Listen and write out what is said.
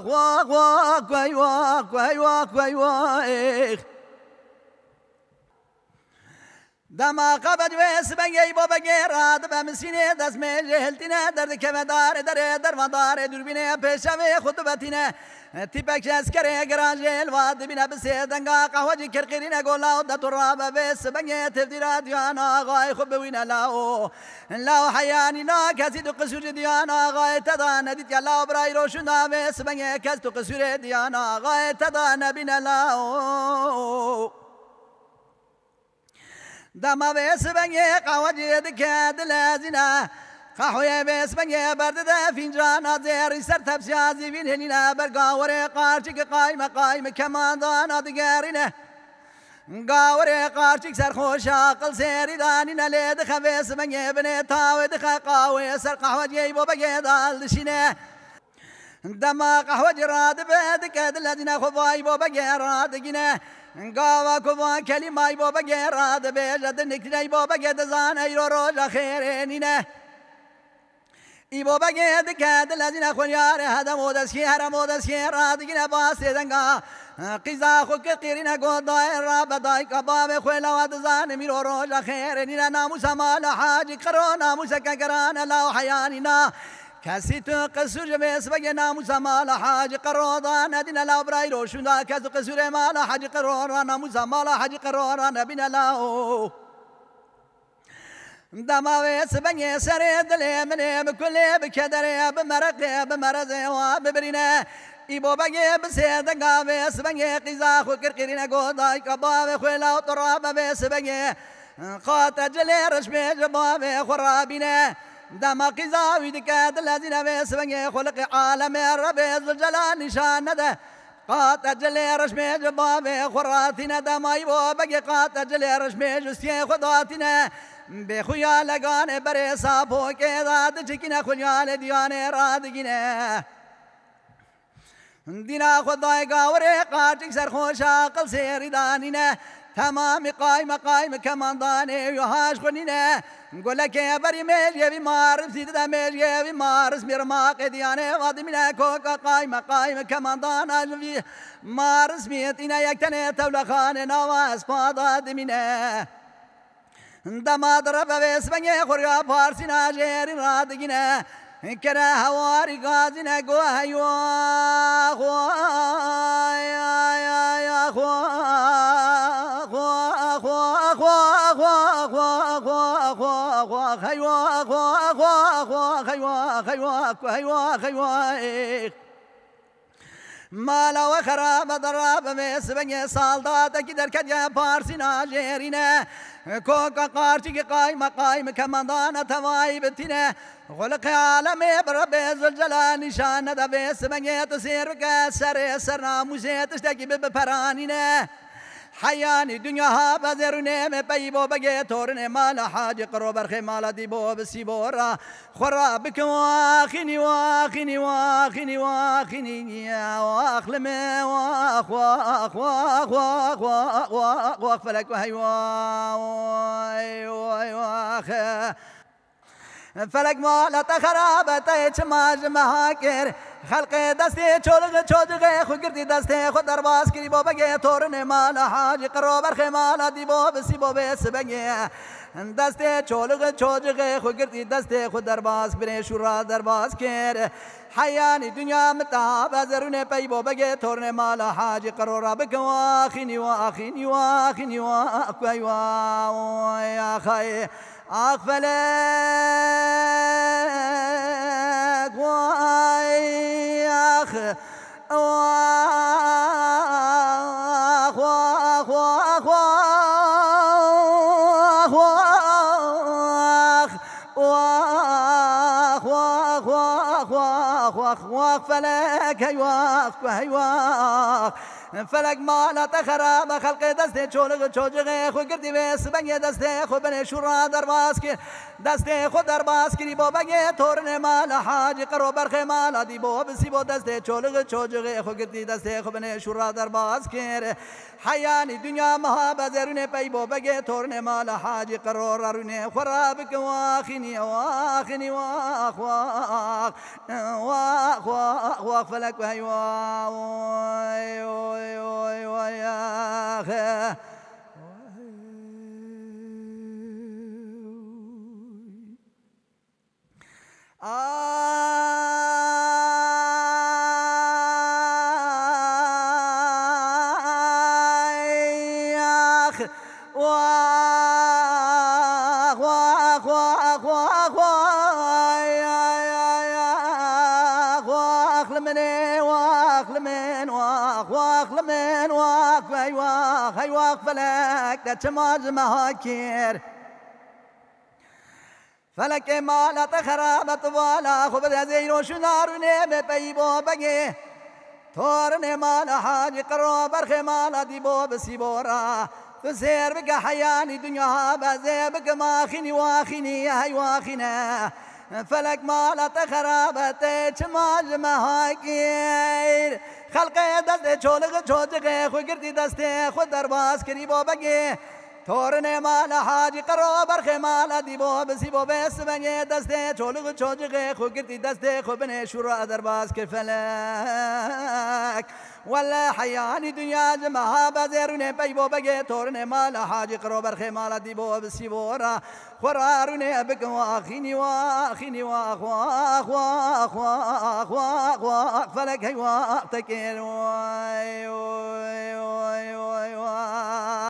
واخ واخ واي واخ واي واخ واي واخ دما قبض ويس بنجي بابا جيراد بمسينه دس مجهلتنا درد كمدار در مدار دوربينه پیشوي خطبتنا تيبك اسكري گراجل واد بنا بسيدنگا قهوجي كرقيرنا گولاو دتراب بس بنجي تفديرات يانا غاي خبوينا لاو حياننا كزيد قسور ديانا غاي تدان ديت لاو براي روشنا بس بنجي كزت قسور ديانا غاي تدان بنا لاو دما بس بنجي قهوجي دكاد لازنا قهوه بس بنجي برد فنجان زير سر تبسيازي بين هنينا برقاوري قارشك قايمة كمان دانا دقارنا قاوري قارشك سر خوش عقل سيري دانينا ليد خبيس بنجي بني تاوي دخا قاوي سر قهوه جيبو بقي دال دشينا دما قهوه جراد بدك دلجنا خواي بو بقي راد جنا قاوا كوا كلمة بو بقي راد بيجد نكتني بو بقي دزان ايرو روجا خيرينينا ایبو بگه دکد لذین خونیار هدم ودسکی هرم ودسکی رادگین باسی دنگا قیزا خود که قیرین گودای را بدای کباب خویلا و دزان میرو روژا خیر نینا ناموس مال حاجی کرو ناموس کگران لاو حیانینا کسی تو قصور جمیس بگه ناموس مال حاجی کرو دان دین لاو برای روشون دا کسی قصور مال حاجی کرو را ناموس مال حاجی کرو را نبین لاو دما ويس بني سرد لي مني بكل بكدري بمرقي بمرزي وببرينا إبو بني بسيد قابس بني قزاخ وكرقرين قوداي كباب خويلا وطراب بس بني قاتل جلي رشمي جباب خرابينا دما قزاوي دكاد الذين بس بني خلق عالم الرب الجلال نشان ده قاتل جلي رشمي جباب خراتنا دما إبو بني قاتل جلي رشمي جسيا خداتنا بخويا لگان بره صابو کے داد چکنا خلیال دیانے رادگینے دینا خدای گاورے قارچک سر خوش عقل سیر دانینے تمام قائم کماندانے یوهاش خونینے گلکے بری میجے بھی مارس سیدہ میجے بھی مارس میرماق دیانے وادمینے کوکا قائم کماندان آجوی مارس میتینے یکتنے تولخان نواز پادا دمینے دما درب بس بني خوريا فارسنا جيرين رادقنا كرا هواري غازنا قوا هيوا خوا يا خوا خوا خوا خوا خوا خوا خوا خوا هيوا خوا خوا خوا هيوا مالا وخراب دراب مس بني سالدات كدر كديا فارسنا جيرين كوكا قارشي قايم كماندانا تواي بتنا خلق عالم برب الجلال نشان دبس بني تسير كسر سرنا مجيت تشتكي ببرانينا حياني دنيا ها بزرني مبيبو بجي تورني مال حاج قرو برخي مال ديبو بسيبورا خرابك واخني يا واخلم واخ فلك واخ فلك ما لا تخرابت ماج مهاكر خلق دسته چولغ خو گردی دسته خو درباز کری بو بگه تورن مال حاج قرو برخ مال دی بو بسی بو بس بگه دسته چولغ خو گردی دسته خو درباز بره شورا درباز کر حیانی دنیا متا بزرونه پی بو بگه تورن مال حاج قرو رب واخني يا خي أغفلك وياخ واغفلك هيواخ فلک مالت خراب خلق دست چولق چوجق خود گردی بس بنگ دست خود بن شورا درباز کی دست خود درباز کی با بنگ تورن مال حاج قرو برخ مال دی با بسی با دست چولق چوجق خود گردی دست خود بن شورا درباز کی حیانی دنیا مها بزرون پی با بنگ تورن مال حاج قرو رونه خراب کی واخنی واخنی واخ واخ واخ واخ واخ فلک و ويا هيواق فلك تشماز مهاكير فلك مالا تخرابت والا خبر زيرو شنار نيم بيبو بگي تورن مالا حاج قرو برخ مالا ديبو بسيبورا تسير بك حياني دنيا بزي بك ماخني واخني هيواخنا فلك مالا تخرابت تشماز مهاكير خلق دست چولق چوجق خود گردی دست خود درباز کری با بگی تورن مال حاج قرو برخ مال دی با بسی با بس بنی دست چولق چوجق خود گردی دست خود بن شورا درباز کر فلک ولا حیانی دنیا جمعها بزرون پی با بگی تورن مال حاج قرو برخ مال دی با بسی بورا قرارون بك واخيني واخيني واخ واخ واخ واخ واخ واخ فلك هي واخ تكين